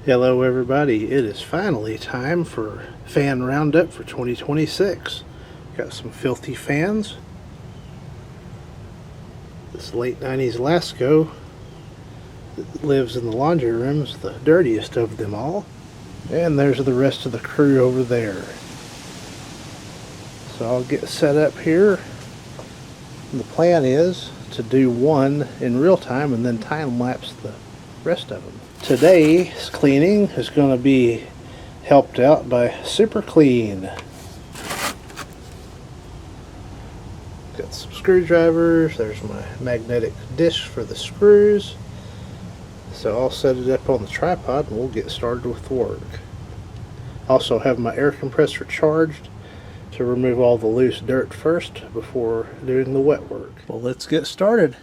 Hello everybody, it is finally time for fan roundup for 2026. Got some filthy fans. This late 90s Lasco that lives in the laundry room is the dirtiest of them all. And there's the rest of the crew over there. So I'll get set up here. And the plan is to do one in real time and then time lapse the rest of them. Today's cleaning is going to be helped out by Super Clean. Got some screwdrivers, there's my magnetic disc for the screws. So I'll set it up on the tripod and we'll get started with work. Also have my air compressor charged to remove all the loose dirt first before doing the wet work. Well, let's get started.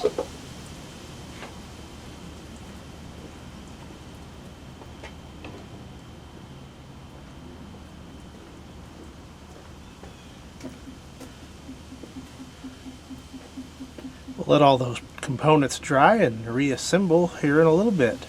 We'll let all those components dry and reassemble here in a little bit.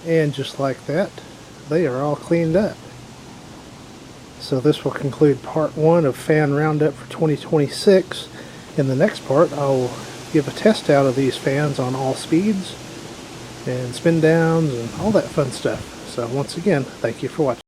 And just like that, they are all cleaned up. So this will conclude part 1 of fan Roundup for 2026. In the next part, I'll give a test out of these fans on all speeds and spin downs and all that fun stuff. So once again, thank you for watching.